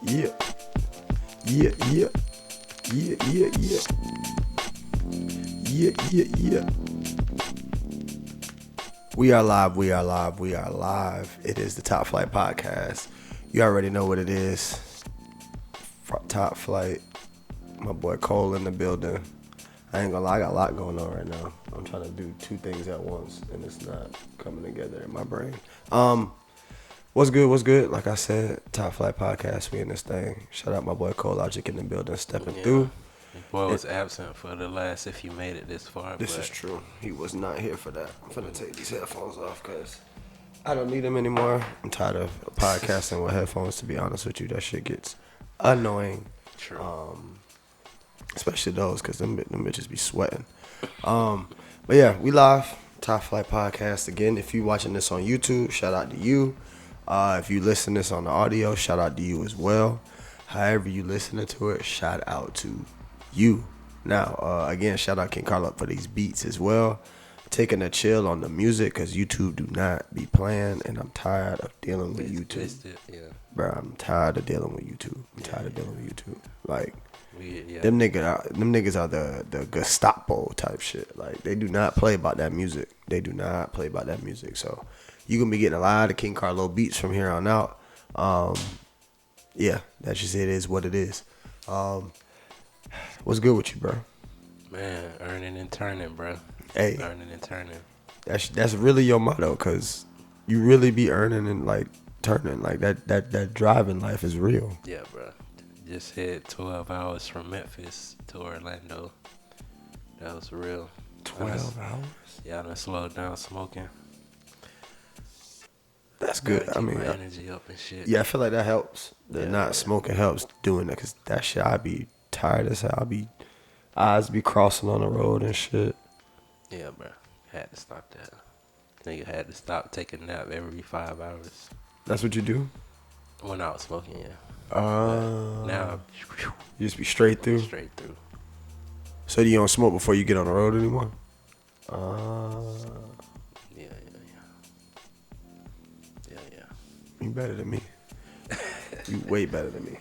Yeah. Yeah, yeah. Yeah, yeah, yeah. Yeah, yeah, yeah. We are live, we are live, we are live. It is the TopFlight Podcast. You already know what it is. TopFlight. My boy Cole in the building. I ain't gonna lie, I got a lot going on right now. I'm trying to do two things at once, and it's not coming together in my brain. What's good? Like I said, TopFlight Podcast, we in this thing. Shout out my boy Cole Logic in the building, stepping through. Your boy was absent for the last, if you made it this far. This is true. He was not here for that. I'm finna take these headphones off because I don't need them anymore. I'm tired of podcasting with headphones, to be honest with you. That shit gets annoying. True. Especially those, because them bitches be sweating. But yeah, we live. TopFlight Podcast again. If you watching this on YouTube, shout out to you. If you listen to this on the audio, shout out to you as well. However you listening to it, shout out to you. Now, again, shout out King Carlo for these beats as well. Taking a chill on the music because YouTube do not be playing, and I'm tired of dealing with YouTube. Twisted, yeah. Bro, I'm tired of dealing with YouTube. Like, Yeah. them niggas are the Gestapo type shit. Like, they do not play about that music. So you gonna be getting a lot of King Carlo beats from here on out. Yeah, that just it is what it is. What's good with you, bro? Man, earning and turning, bro. Hey, earning and turning. That's really your motto, cause you really be earning and like turning. Like that driving life is real. Yeah, bro. Just hit 12 hours from Memphis to Orlando. That was real. 12 hours? Yeah, I done slowed down smoking. That's good. I mean, my energy up and shit. Yeah, I feel like that helps. Not smoking helps doing that, cause that shit I be tired as hell. Eyes be crossing on the road and shit. Yeah, bro. Had to stop that. Nigga had to stop taking a nap every 5 hours. That's what you do? When I was smoking, yeah. Now you just be straight through. Straight through. So you don't smoke before you get on the road anymore? Yeah. You better than me. You way better than me.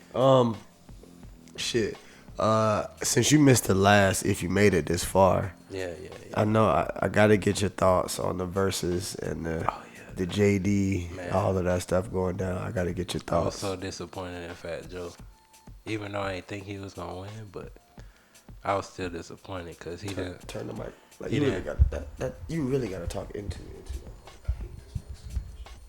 Shit. Since you missed the last, if you made it this far. Yeah. I know I gotta get your thoughts on the verses and the JD, man. All of that stuff going down. I gotta get your thoughts. I was so disappointed in Fat Joe. Even though I didn't think he was gonna win, but I was still disappointed because he didn't turn the mic. Like you really got that. You really gotta talk into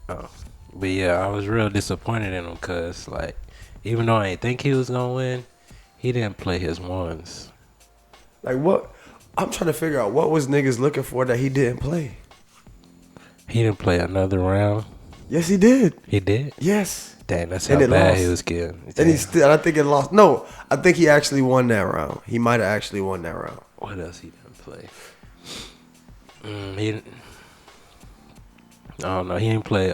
Oh, but yeah, I was real disappointed in him because like, even though I didn't think he was gonna win, he didn't play his ones. Like what? I'm trying to figure out what was niggas looking for that he didn't play. He didn't play another round. Yes, he did. He did? Yes. Dang, that's how bad he was getting. And I think it lost. No, I think he actually won that round. He might have actually won that round. What else he didn't play? I don't know. He didn't play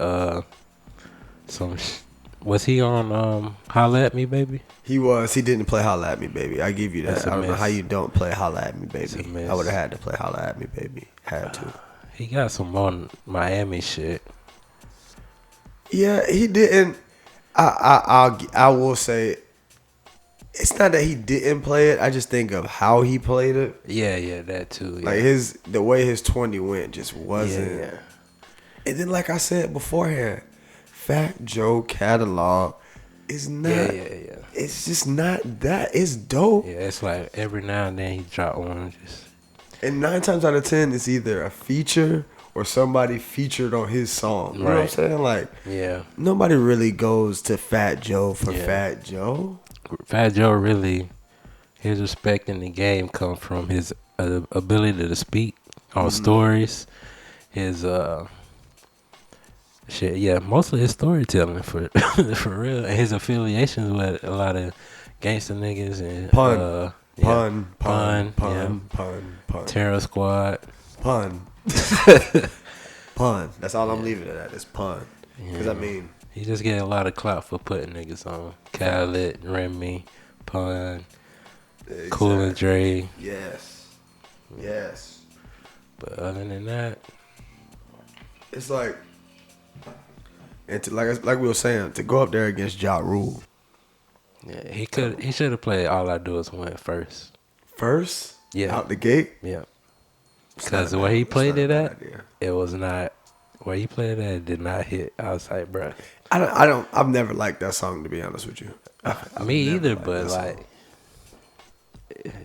was he on Holla at Me, Baby? He was. He didn't play Holla at Me, Baby. I give you that. I don't know how you don't play Holla at Me, Baby. I would have had to play Holla at Me, Baby. Had to. He got some on Miami shit. Yeah, he didn't. I will say, it's not that he didn't play it. I just think of how he played it. Yeah, that too. Yeah. Like the way his 20 went just wasn't. Yeah. And then, like I said beforehand, Fat Joe catalog is not. Yeah. It's just not that. It's dope. Yeah, it's like every now and then he drop one. And 9 times out of 10, it's either a feature or somebody featured on his song. You know what I'm saying? Like, yeah, nobody really goes to Fat Joe for Fat Joe. Fat Joe really, his respect in the game comes from his ability to speak on stories. His shit, yeah, mostly his storytelling for real, and his affiliations with a lot of gangster niggas and pun, Terror Squad, pun. That's all I'm leaving it at. Is pun. Because I mean, he just get a lot of clout for putting niggas on. Khaled, Remy, Pun, exactly. Cool and Dre. Yes. But other than that, it's like, and to, like we were saying, to go up there against Ja Rule, Yeah, he should have played All I Do Is Win first. First? Yeah. Out the gate? Yeah. Because where he played it at, it was not. Where he played it at, it did not hit. I was like, bruh. I've never liked that song, to be honest with you. Me either, but like,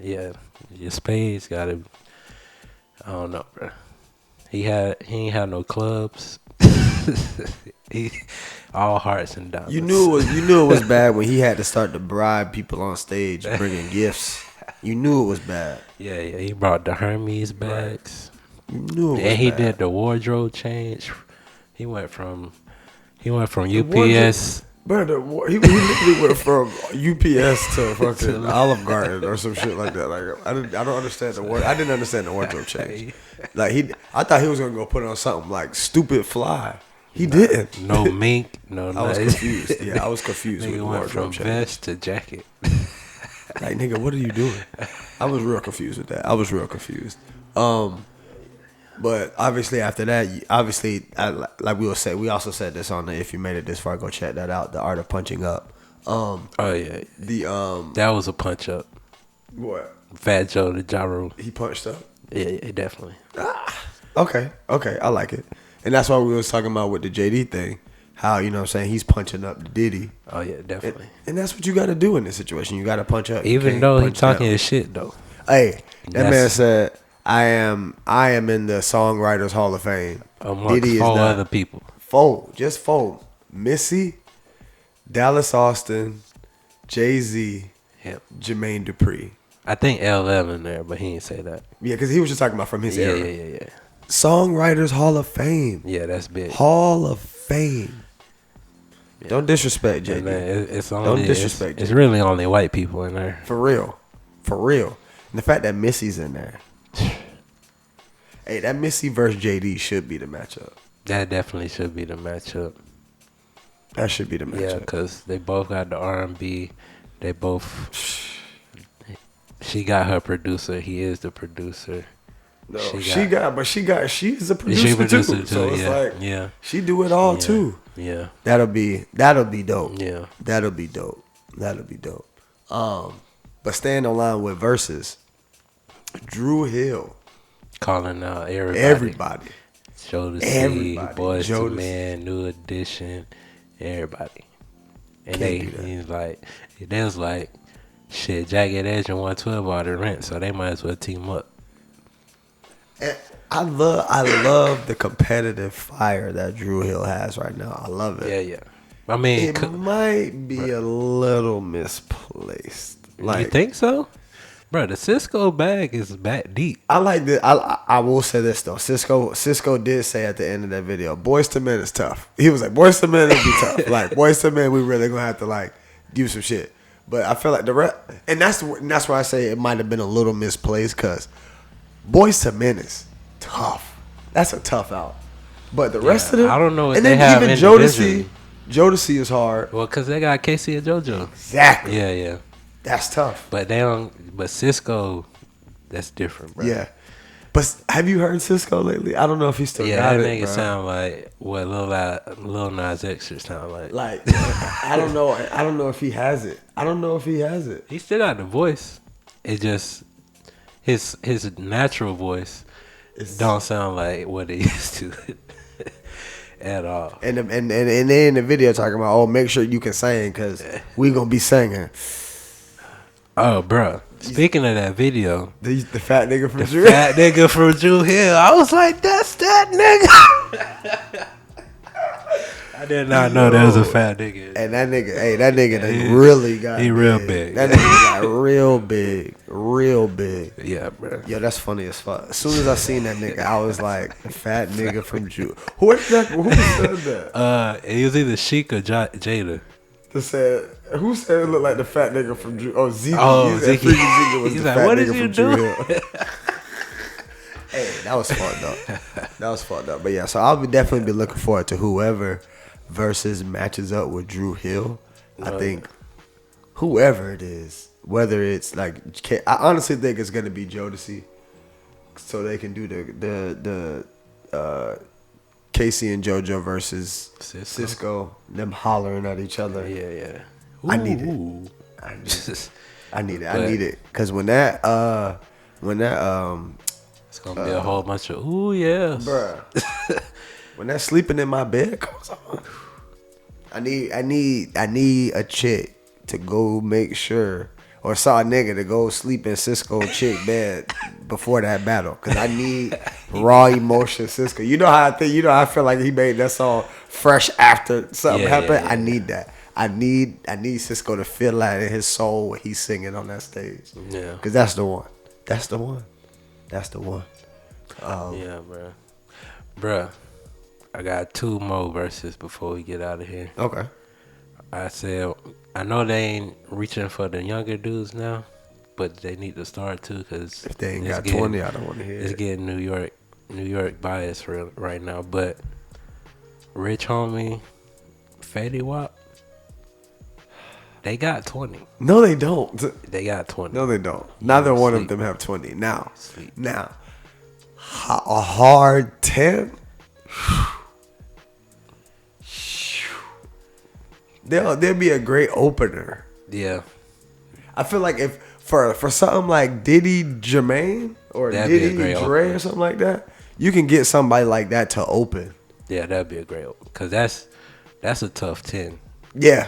yeah, your Spades gotta. I don't know, bro. He ain't had no clubs. He all hearts and diamonds. You knew it was bad when he had to start to bribe people on stage bringing gifts. You knew it was bad. Yeah. He brought the Hermes bags. You knew it was and he bad. did the wardrobe change. He went from UPS. Bro, he literally went from UPS to fucking Olive Garden or some shit like that. Like I don't understand the word. I didn't understand the wardrobe change. Like I thought he was gonna go put on something like stupid fly. He didn't. No mink. No. I was confused. Yeah, I was confused with the went wardrobe from change. vest to jacket. Like, nigga, what are you doing? I was real confused with that. I was real confused. But obviously after that, like we also said this on the If You Made It This Far, go check that out. The Art of Punching Up. Oh yeah. The that was a punch up. What? Fat Joe the Ja Rule. He punched up. Yeah, definitely. Okay, I like it. And that's why we was talking about with the JD thing. How, you know what I'm saying, he's punching up the Diddy. Oh yeah, definitely. And that's what you got to do in this situation. You got to punch up. Even though he talking his shit though. Hey, that man said, I am in the Songwriters Hall of Fame. Amongst Diddy 4 other people. Just 4. Missy, Dallas Austin, Jay-Z, Jermaine Dupri. I think LL in there, but he didn't say that. Yeah, because he was just talking about from his era. Yeah. Songwriters Hall of Fame. Yeah, that's big. Hall of Fame. Yeah. Don't disrespect JD. Yeah, don't disrespect JD. It's really only white people in there. For real. And the fact that Missy's in there. Hey, that Missy versus JD should be the matchup. That definitely should be the matchup. That should be the matchup. Yeah, because they both got the R&B. They both... She got her producer. He is the producer. No, she's a producer too. So it's like she do it all too. Yeah. That'll be dope. Yeah. That'll be dope. But staying on line with verses, Drew Hill calling out everybody. Jodeci, Boys to Men, New Edition, everybody. And they was like, shit, Jagged Edge and 112 are the rent, so they might as well team up. And I love the competitive fire that Drew Hill has right now. I love it. Yeah. I mean, it might be a little misplaced. Like, you think so? Bro, the Cisco bag is back deep. I like that. I will say this though. Cisco did say at the end of that video, Boys to Men is tough. He was like, Boys to Men will be tough. Like, Boys to Men, we really gonna have to like do some shit. But I feel like the rest, and that's why I say it might have been a little misplaced, because Boys to Men is tough. That's a tough out. But the rest of them, I don't know what and they then have even Jodeci is hard. Well, because they got Casey and JoJo. Exactly. Yeah. That's tough. But they don't. But Cisco, that's different, bro. Yeah. But have you heard Cisco lately? I don't know if he still got it, that nigga bro. sound like what Lil Nas X should sound like. Like, I don't know if he has it. He still got the voice. It just his natural voice don't sound like what it used to at all. And they in the video talking about, oh, make sure you can sing because we gonna be singing. Oh, bro. Speaking of that video, the fat nigga from Drew. Fat nigga from Drew Hill. I was like, that's that nigga. I did not know there was a fat nigga. And that nigga really got he big. real big. That nigga got real big. Yeah, bro. Yo, that's funny as fuck. As soon as I seen that nigga, I was like, the fat nigga from Drew. Who said that? It was either Sheik or Jada. Who said it looked like the fat nigga from Drew? Oh, Zeke. Zeke. Zeke was He's the like, fat what nigga did you from do? Drew Hill. Hey, that was fucked up. But yeah, so I'll definitely be looking forward to whoever versus matches up with Drew Hill. I think whoever it is, whether it's like, I honestly think it's gonna be Jodeci, so they can do the Casey and JoJo versus Cisco, them hollering at each other. Yeah. I need it. I need it. Cause when that it's gonna be a whole bunch of ooh yes, bruh. When that sleeping in my bed comes on, I need a chick to go make sure, or saw a nigga to go sleep in Cisco chick bed before that battle. Cause I need raw emotion Cisco. You know how I think. You know how I feel like he made that song fresh after something happened. Yeah. I need that. I need Cisco to feel that in his soul when he's singing on that stage. Yeah. Cause that's the one. That's the one. Yeah, bruh. I got 2 more verses before we get out of here. Okay. I said, I know they ain't reaching for the younger dudes now, but they need to start too, cause if they ain't got 20, I don't want to hear it. It's getting New York bias right now. But Rich Homie, Fetty Wap, they got 20. No, they don't. They got 20. No, they don't. Neither one of them have 20. Now, a hard 10. They'll be a great opener. Yeah. I feel like if for something like Diddy Jermaine or Diddy Dre or something like that, you can get somebody like that to open. Yeah, that'd be a great open. Cause that's a tough 10. Yeah.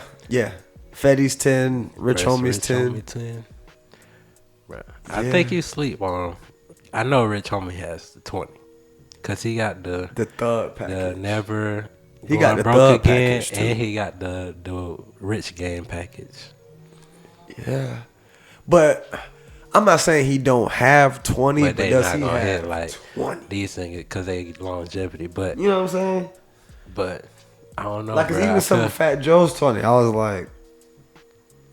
Fetty's 10, Rich Homie's 10. Right. I think you sleep on. I know Rich Homie has the 20. Cause he got the thug package. The never. He got the thug package too. And he got the rich game package. Yeah, but I'm not saying he don't have 20, but they does not he gonna have hit like 20? These things because they longevity. But you know what I'm saying? But I don't know. Like, even some of Fat Joe's 20, I was like,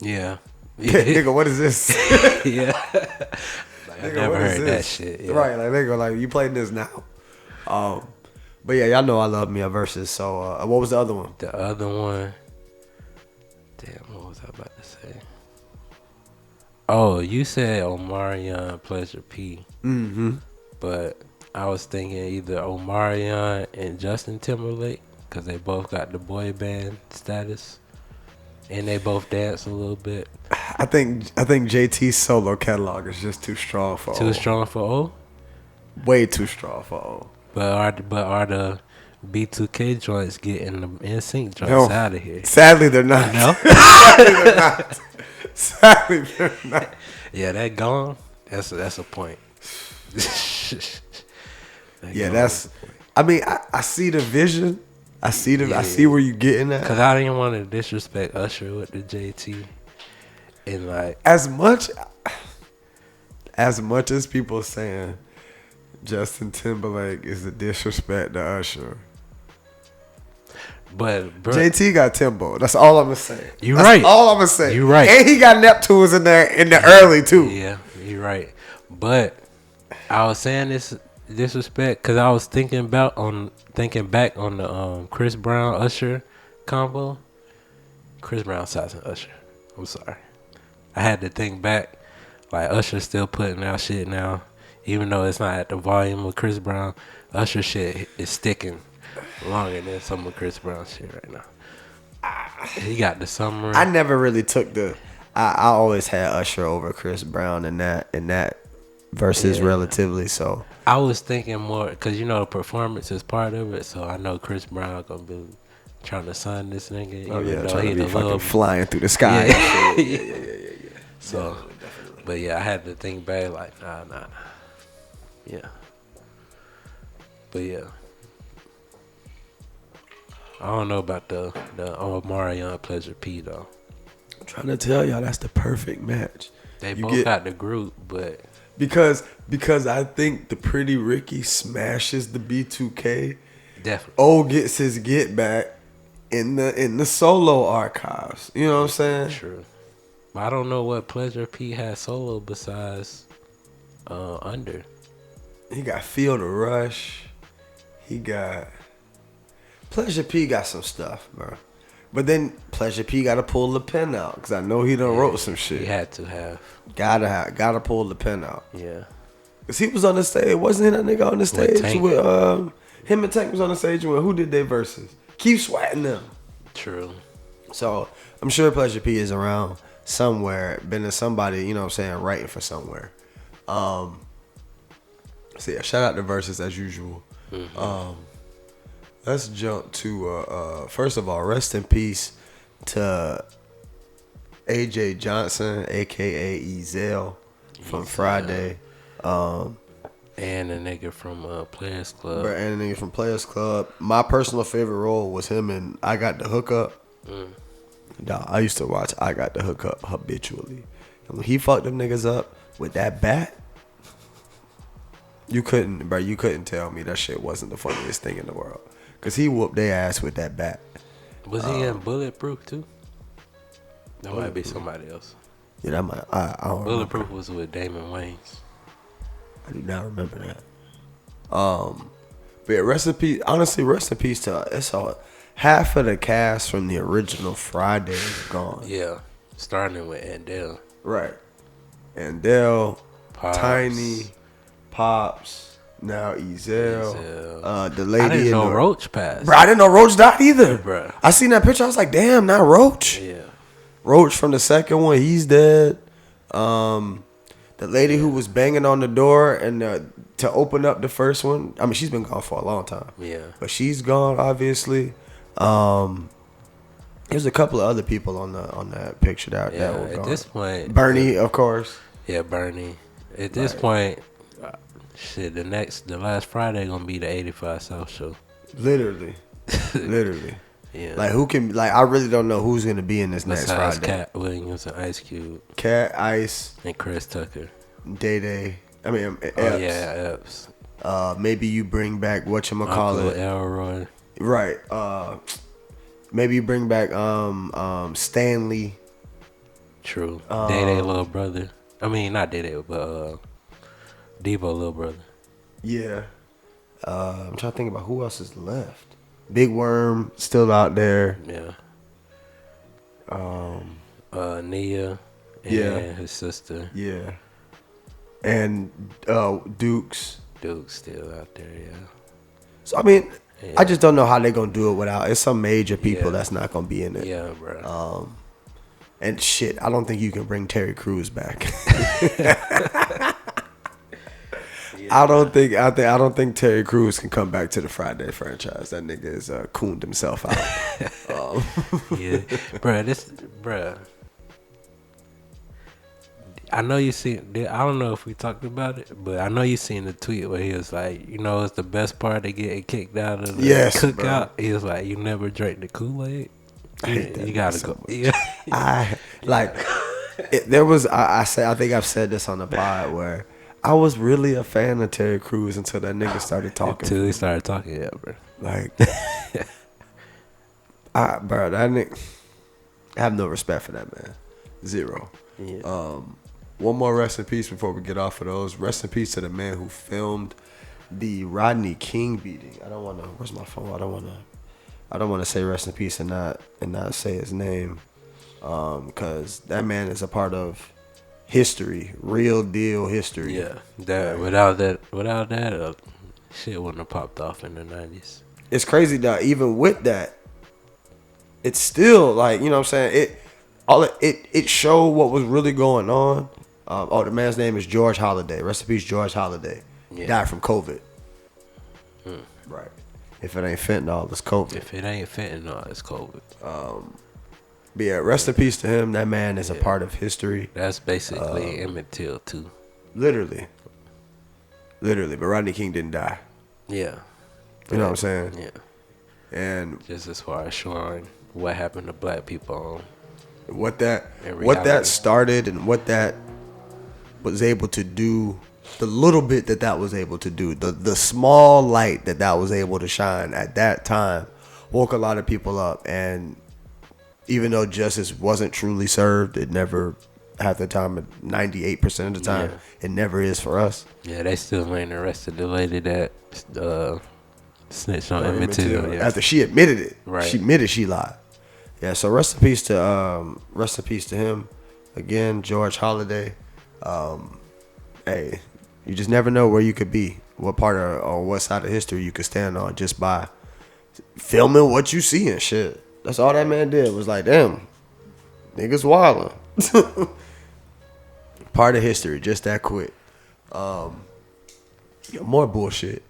yeah. Nigga, what is this? Yeah. Like, I never heard that shit. Yeah. Right, like nigga, like you playing this now. But yeah, y'all know I love me a versus. So what was the other one? The other one. Damn, what was I about to say? Oh, you said Omarion, Pleasure P. Mm-hmm. But I was thinking either Omarion and Justin Timberlake, because they both got the boy band status. And they both dance a little bit. I think JT's solo catalog is just too strong for O. Too strong for O? Way too strong for O. But are the B2K joints getting the NSYNC joints out of here? Sadly, they're not. No? Sadly, they're not. Yeah, that gone. That's a point. I mean, I see the vision. I see where you getting at. Cause I didn't want to disrespect Usher with the JT, and like as much as people saying Justin Timberlake is a disrespect to Usher, but JT got Timbo. That's all I'm gonna say. That's right. All I'm gonna say. You right. And he got Neptunes in there in the early too. Yeah, you're right. But I was saying this disrespect because I was thinking back on the Chris Brown Usher combo. Chris Brown size and Usher. I'm sorry. I had to think back. Like, Usher still putting out shit now, even though it's not at the volume of Chris Brown. Usher shit is sticking longer than some of Chris Brown shit right now. He got the summer. I never really took I always had Usher over Chris Brown in that versus relatively. So I was thinking more because the performance is part of it. So I know Chris Brown gonna be trying to sign this nigga. Oh yeah, trying to be fucking flying through the sky. Yeah. So, definitely. But yeah, I had to think back like nah. Yeah. But yeah. I don't know about the Omarion Pleasure P though. I'm trying to tell y'all that's the perfect match. They both got the group, but because I think the Pretty Ricky smashes the B2K. Definitely. O gets his get back in the solo archives. You know what I'm saying? True. I don't know what Pleasure P has solo besides Under. He got Feel the Rush. He got Pleasure P got some stuff, bro. But then Pleasure P got to pull the pen out because I know he done wrote some shit. He had to have. Gotta pull the pen out. Yeah. Cause he was on the stage. Wasn't that nigga on the stage with him and Tank was on the stage with who did their verses? Keep Sweating them. True. So I'm sure Pleasure P is around somewhere, been in somebody, you know what I'm saying, writing for somewhere. So yeah, shout out to Versus as usual. Mm-hmm. Let's jump to first of all, rest in peace to AJ Johnson, aka Ezel from Friday. And a nigga from Players Club. And a nigga from Players Club. My personal favorite role was him in I Got the Hookup. Dog, I used to watch I Got the Hookup habitually. And when he fucked them niggas up with that bat, you couldn't tell me that shit wasn't the funniest thing in the world. Because he whooped their ass with that bat. Was he in Bulletproof too? That might be somebody else. Yeah, that might. I don't Bulletproof remember. was with Damon Wayans. I do not remember that. But yeah, rest in peace. Honestly, rest in peace to it's all half of the cast from the original Friday is gone. Yeah, starting with Andell. Right. Andell, Pops. Tiny, Pops. Now Ezel. The lady. I didn't know Roach passed. Bro, I didn't know Roach died either. Bro. I seen that picture. I was like, damn, not Roach. Yeah. Roach from the second one, he's dead. The lady who was banging on the door and to open up the first one, I mean, she's been gone for a long time. Yeah. But she's gone, obviously. There's a couple of other people on that picture that were gone. At this point, Bernie, of course. Yeah, Bernie. At this point, shit, the last Friday gonna be the 85 South show. Literally. Yeah. Like who can I really don't know who's gonna be in this next Friday. Cat Williams and Ice Cube. Cat, Ice, and Chris Tucker. Day. I mean, Epps. Oh yeah, Epps. Maybe you bring back whatchamacallit. Uncle Elroy. Right. Maybe you bring back Stanley. True. Day little brother. I mean, not Day, but Debo little brother. Yeah. I'm trying to think about who else is left. Big Worm still out there. Yeah. Nia and his sister. Yeah. And Dukes. Dukes still out there, yeah. So I mean, I just don't know how they're gonna do it without. It's some major people that's not gonna be in it. Yeah, bro. And shit, I don't think you can bring Terry Crews back. I don't think Terry Crews can come back to the Friday franchise. That nigga is cooned himself out. Yeah, bruh. I know you seen. I don't know if we talked about it, but I know you seen the tweet where he was like, you know, it's the best part of getting kicked out of the cookout. He was like, you never drank the Kool-Aid. You gotta go. Yeah. I think I've said this on the pod where I was really a fan of Terry Crews until that nigga started talking. Until he started talking, yeah, bro. Like, bro, that nigga, I have no respect for that man. Zero. Yeah. One more rest in peace before we get off of those. Rest in peace to the man who filmed the Rodney King beating. Where's my phone? I don't want to say rest in peace and not say his name, because that man is a part of history, real deal history. Yeah, without that, shit wouldn't have popped off in the 90s. It's crazy that even with that, it's still like, you know what I'm saying, it showed what was really going on. The man's name is George Holiday. Rest in peace, George Holiday. Yeah. Died from COVID. Right. If it ain't fentanyl, it's COVID. But yeah, rest in peace to him. That man is a part of history. That's basically Emmett Till too. Literally. But Rodney King didn't die. Yeah. You know what I'm saying? Yeah. And just as far as showing what happened to black people, what that started and what that was able to do, the little bit that was able to do, the small light that was able to shine at that time, woke a lot of people up. And even though justice wasn't truly served, it never, half the time, 98% of the time, it never is for us. Yeah, they still ain't arrested the lady that snitched on Emmett Till. Yeah. After she admitted it. Right. She admitted she lied. Yeah, so rest in peace to him. Again, George Holiday. Hey, you just never know where you could be, what part or what side of history you could stand on just by filming what you see and shit. That's all that man did was like, damn, niggas wildin'. Part of history, just that quick. More bullshit.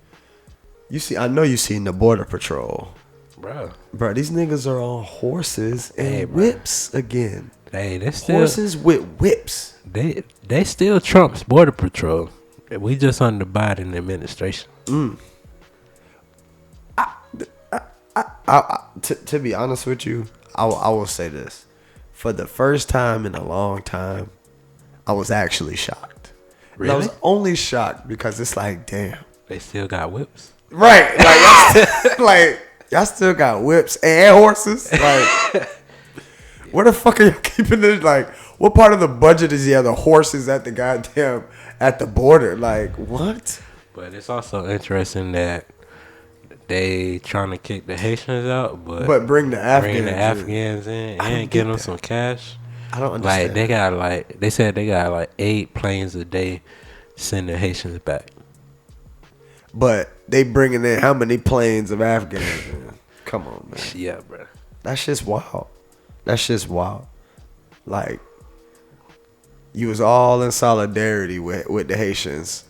I know you seen the Border Patrol. Bro, these niggas are on horses and whips again. Hey, they still horses with whips. They still Trump's Border Patrol. We just under Biden administration. To be honest with you, I will say this. For the first time in a long time, I was actually shocked. Really? And I was only shocked because it's like, damn. They still got whips. Right. Y'all still got whips and horses. Like, where the fuck are you keeping it? Like, what part of the budget is the horses at the border? Like, what? But it's also interesting that they trying to kick the Haitians out, but bring the Afghans in and get them some cash. I don't understand. They said they got 8 planes a day sending Haitians back. But they bringing in how many planes of Afghans? Man? Come on, man. Yeah, bro. That's just wild. Like, you was all in solidarity with the Haitians.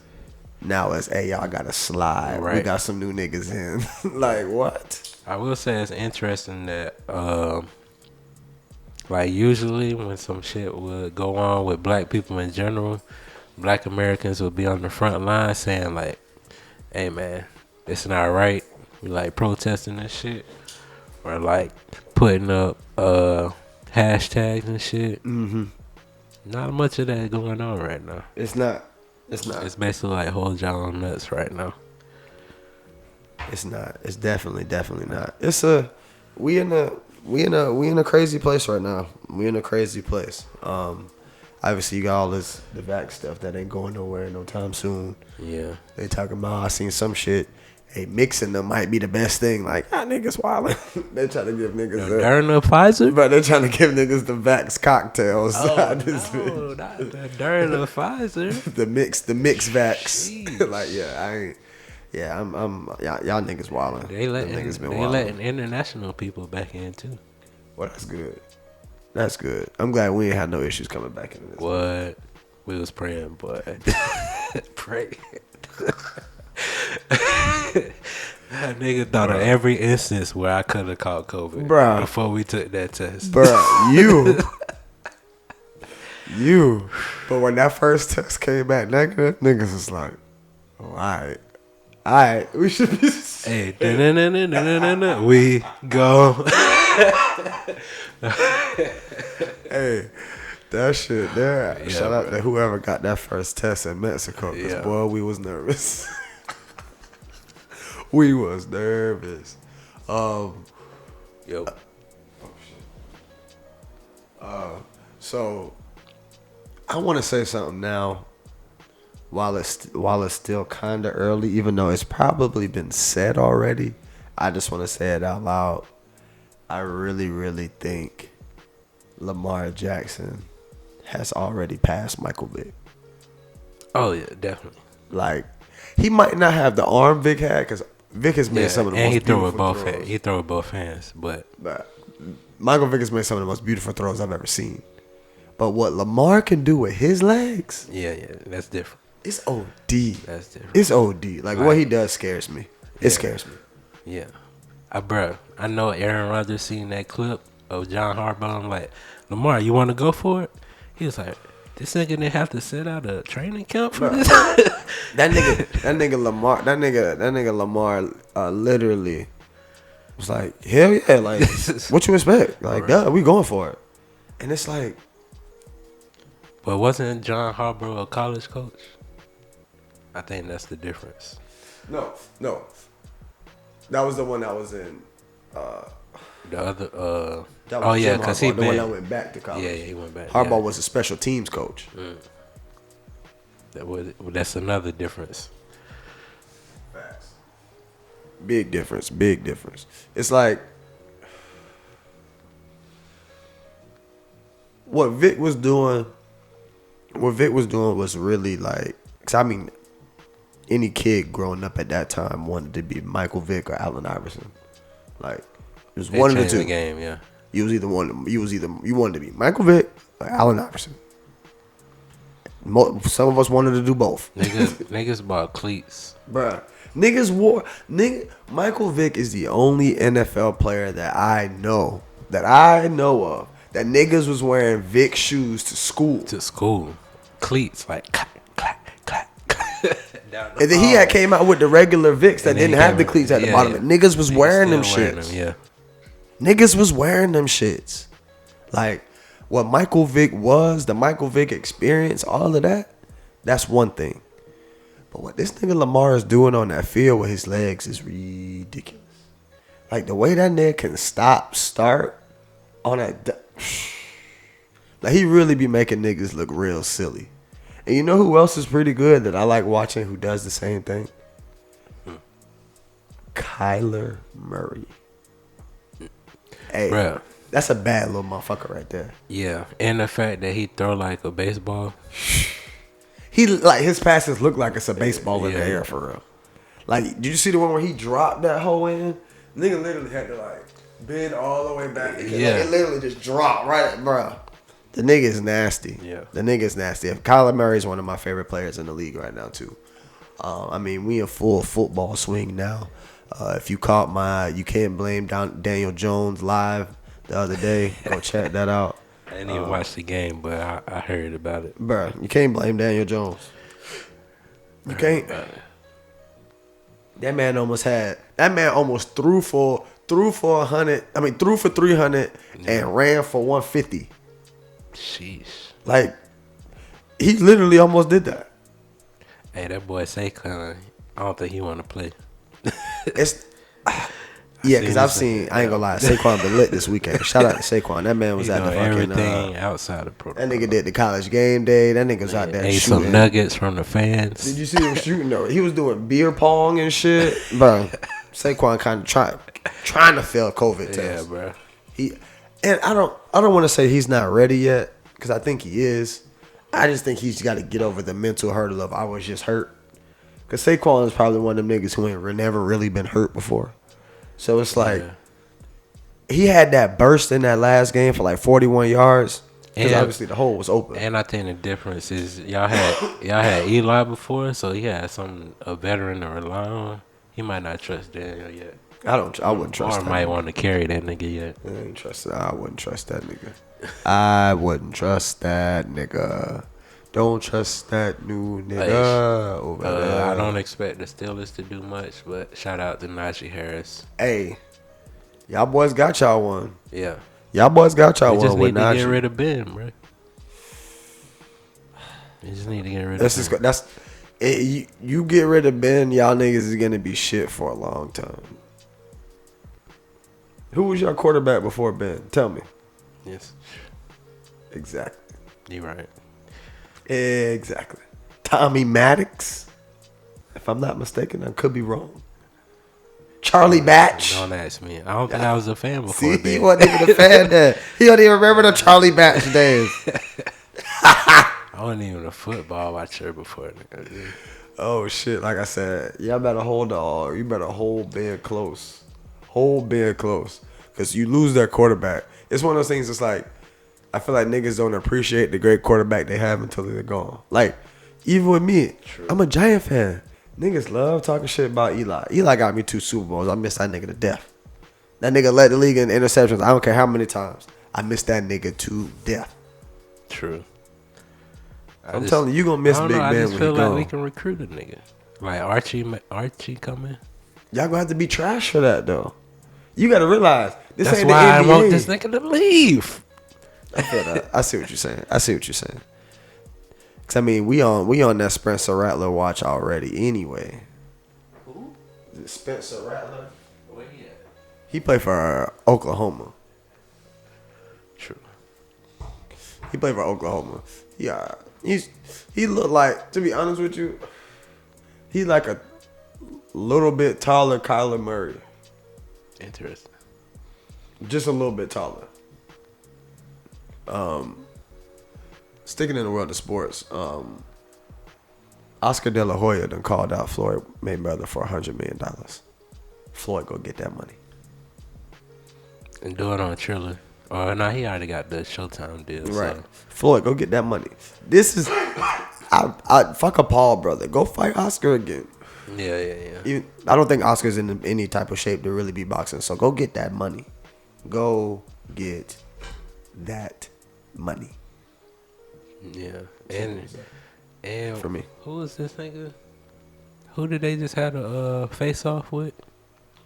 Now it's, hey, y'all got to slide. Right. We got some new niggas in. Like, what? I will say it's interesting that, usually when some shit would go on with black people in general, black Americans would be on the front line saying, like, hey, man, it's not right. We, protesting this shit. Or, putting up hashtags and shit. Mm-hmm. Not much of that going on right now. It's not. It's basically hold y'all on nuts right now. It's not. It's definitely not. We in a crazy place right now. We in a crazy place. Obviously you got all the vax stuff that ain't going nowhere no time soon. Yeah. They talking about, I seen some shit. Hey, mixing them might be the best thing. Like, niggas wildin'. They trying to give niggas Moderna, Pfizer? But they trying to give niggas the vax cocktails. Oh, not the Moderna, Pfizer. the mix vax. Y'all niggas wildin'. They letting international people back in too. Well, that's good. I'm glad we ain't had no issues coming back into this. What? We was praying, boy. Pray. That nigga thought of every instance where I could have caught COVID, bruh, before we took that test. Bruh, you. But when that first test came back negative, niggas was like, oh, alright, we should be. Hey, we go. Hey, that shit there. Yeah, shout out to whoever got that first test in Mexico. Cause boy, we was nervous. We was nervous. So I want to say something now. While it's still kind of early, even though it's probably been said already, I just want to say it out loud. I really, really think Lamar Jackson has already passed Michael Vick. Oh yeah, definitely. Like, he might not have the arm Vick had, because Vick has made some of the most beautiful throws. He throw with both hands, but Michael Vick has made some of the most beautiful throws I've ever seen. But what Lamar can do with his legs, yeah, that's different. It's OD. That's different. It's OD. Like, what he does scares me. It scares me. Yeah. I know Aaron Rodgers seen that clip of John Harbaugh. I'm like, Lamar, you want to go for it? He was like, this nigga didn't have to set out a training camp for this. That nigga Lamar literally was like, hell yeah, like, what you expect? Like, duh, we going for it. And it's like, but wasn't John Harbaugh a college coach? I think that's the difference. No. That was the one that was in the other because the one that went back to college. Yeah, he went back. Harbaugh was a special teams coach. That's another difference. Facts. Big difference. It's like what Vic was doing was really like, cause I mean, any kid growing up at that time wanted to be Michael Vick or Allen Iverson. Like, it was one of the two. The game, yeah. You wanted to be Michael Vick But Allen Iverson. Some of us wanted to do both. Niggas bought cleats. Bruh. Michael Vick is the only NFL player that I know of that niggas was wearing Vick shoes to school. Cleats, like clack, clack, clack. And then he had came out with the regular Vicks that didn't have the cleats at the bottom. And niggas was wearing them shits. Niggas was wearing them shits. Like, what Michael Vick was, the Michael Vick experience, all of that, that's one thing. But what this nigga Lamar is doing on that field with his legs is ridiculous. Like, the way that nigga can start on that. Like, he really be making niggas look real silly. And you know who else is pretty good that I like watching who does the same thing? Kyler Murray. Hey, bruh. That's a bad little motherfucker right there. Yeah, and the fact that he throw like a baseball. He like his passes look like it's a baseball in the air for real. Like, did you see the one where he dropped that hole in? Nigga literally had to like bend all the way back. Yeah, like, it literally just dropped right at bruh. The nigga is nasty. Yeah, the nigga is nasty. Kyler Murray is one of my favorite players in the league right now too. I mean, we in full football swing now. If you caught my You Can't Blame Daniel Jones live the other day, go check that out. I didn't even watch the game, but I heard about it. Bruh, you can't blame Daniel Jones. You can't. That man almost threw for 100. I mean, threw for 300 and ran for 150. Sheesh. Like, he literally almost did that. Hey, that boy Saquon, I don't think he want to play. Yeah, because I ain't gonna lie, Saquon been lit this weekend. Shout out to Saquon. That man was at the fucking everything outside of protocol. That nigga did the college game day. That nigga was out there ate shooting. Some nuggets from the fans. Did you see him shooting though? He was doing beer pong and shit. Bro, Saquon kind of trying to fail COVID test. Yeah, bro. I don't want to say he's not ready yet, because I think he is. I just think he's got to get over the mental hurdle of I was just hurt. Because Saquon is probably one of them niggas who ain't never really been hurt before. So it's like, he had that burst in that last game for like 41 yards. Because obviously the hole was open. And I think the difference is y'all had Eli before, so he had a veteran to rely on. He might not trust Daniel yet. I wouldn't trust that. Or might want to carry that nigga yet. I wouldn't trust that nigga. I wouldn't trust that nigga. Don't trust that new nigga over there. I don't expect the Steelers to do much, but shout out to Najee Harris. Hey, y'all boys got y'all one. Yeah. Y'all boys got y'all one with Najee. Just need to get rid of Ben, bro. You just need to get rid of Ben. You get rid of Ben, y'all niggas is going to be shit for a long time. Who was your quarterback before Ben? Tell me. Yes. Exactly. You're right. Exactly. Tommy Maddox. If I'm not mistaken, I could be wrong. Charlie Batch. Don't ask me. I don't think I was a fan before. See, he wasn't even a fan then. He don't even remember the Charlie Batch days. I wasn't even a football watcher before. Oh shit! Like I said, y'all better you better hold Ben close. Hold Ben close, because you lose their quarterback. It's one of those things. It's like, I feel like niggas don't appreciate the great quarterback they have until they're gone. Like, even with me, true. I'm a Giant fan. Niggas love talking shit about Eli. Eli got me 2 Super Bowls. I miss that nigga to death. That nigga led the league in interceptions. I don't care how many times. I miss that nigga to death. True. I'm telling you, gonna miss Big Ben when he gone. I just feel like we can recruit a nigga. Like Archie coming. Y'all gonna have to be trash for that though. You gotta realize this That's ain't why the NBA. I want this nigga to leave. I feel that. I see what you're saying. Cause I mean, we on that Spencer Rattler watch already. Anyway. Who? Is it Spencer Rattler? Where he at? He played for Oklahoma. True. He played for Oklahoma. Yeah, he looked like, to be honest with you, he like a little bit taller Kyler Murray. Interesting. Just a little bit taller. Sticking in the world of sports, Oscar De La Hoya done called out Floyd Mayweather for $100 million. Floyd go get that money. And do it on Triller. Oh, no, he already got the Showtime deal. Right. So. Floyd, go get that money. This is... I fuck a Paul brother. Go fight Oscar again. Yeah. I don't think Oscar's in any type of shape to really be boxing. So go get that money. Go get that money. Yeah. And for me. Who was this nigga? Who did they just have a face off with?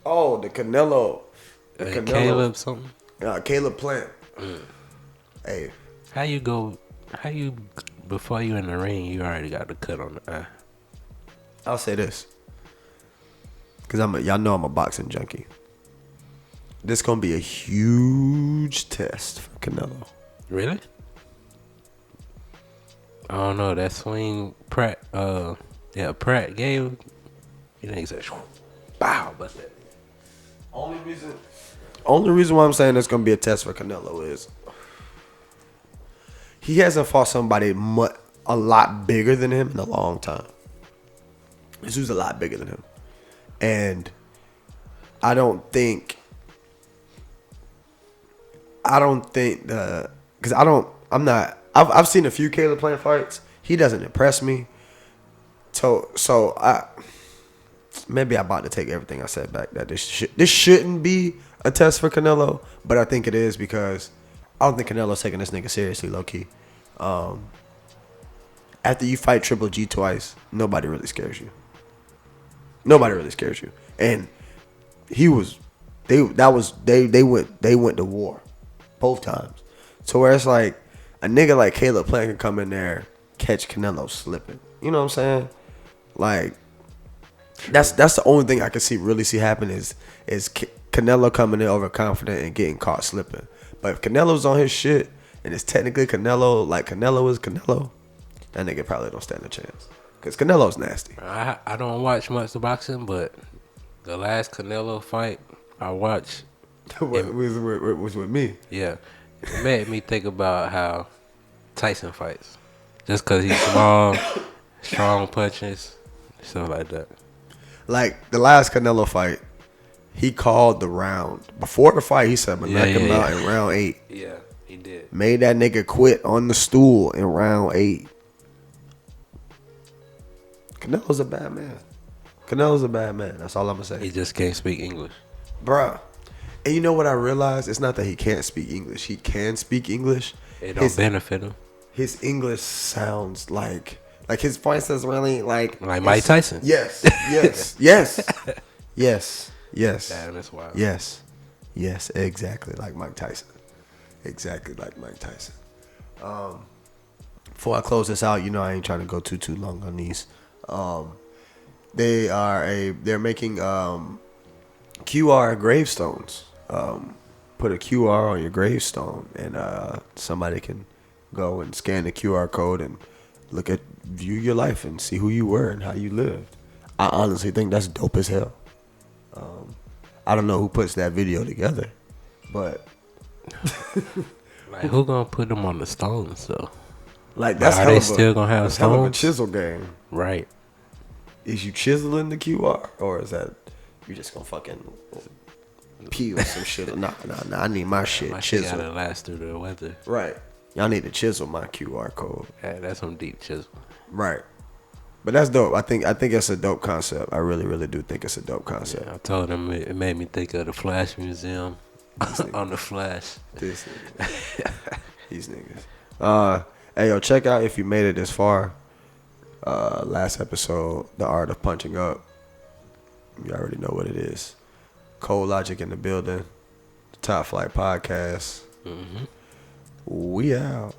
Oh, the Canelo. Caleb something? Caleb Plant. Hey. How you before you in the ring, you already got the cut on the eye. I'll say this. Because y'all know I'm a boxing junkie. This going to be a huge test for Canelo. Really? I don't know. That swing Pratt gave. You think said, "Bow," but that. Only reason why I'm saying it's gonna be a test for Canelo is he hasn't fought somebody a lot bigger than him in a long time. This dude's a lot bigger than him, and I don't think because I've seen a few Caleb Plant fights. He doesn't impress me. So maybe I'm about to take everything I said back. That this shouldn't be a test for Canelo, but I think it is because I don't think Canelo's taking this nigga seriously, low key. After you fight Triple G twice, nobody really scares you. And they went to war both times. So where it's like a nigga like Caleb Plant can come in there, catch Canelo slipping. You know what I'm saying? Like that's the only thing I can really see happen is Canelo coming in overconfident and getting caught slipping. But if Canelo's on his shit and it's technically Canelo, like Canelo is Canelo, that nigga probably don't stand a chance. Because Canelo's nasty. I don't watch much of boxing, but the last Canelo fight I watched was with me. Yeah. It made me think about how Tyson fights. Just because he's small, strong punches, stuff like that. Like the last Canelo fight, he called the round. Before the fight, he said, I'm going to knock him out in round 8. Yeah, he did. Made that nigga quit on the stool in round 8. Canelo's a bad man. That's all I'm going to say. He just can't speak English. Bruh. And you know what I realized? It's not that he can't speak English. He can speak English. It don't benefit him. His English sounds like his voice is really like Mike Tyson. Yes. Damn, that's wild. Yes, exactly like Mike Tyson. Before I close this out, I ain't trying to go too long on these. They're making QR gravestones. Put a QR on your gravestone, and somebody can go and scan the QR code and view your life and see who you were and how you lived. I honestly think that's dope as hell. I don't know who puts that video together, but like who gonna put them on the stones though? Like that's are they still gonna have stones? Hell of a chisel game, right? Is you chiseling the QR or is that you just gonna fucking peel some shit? Nah. I need my shit chiseled. Shit gotta last through the weather. Right. Y'all need to chisel my QR code. Yeah, that's some deep chisel. Right. But that's dope. I think it's a dope concept. I really, really do think it's a dope concept. Yeah, I told him it made me think of the Flash Museum on the Flash. This nigga. These niggas. Hey, yo, check out if you made it this far. Last episode, The Art of Punching Up. You already know what it is. Cold Logic in the building. The TopFlight Podcast. Mm-hmm. We out.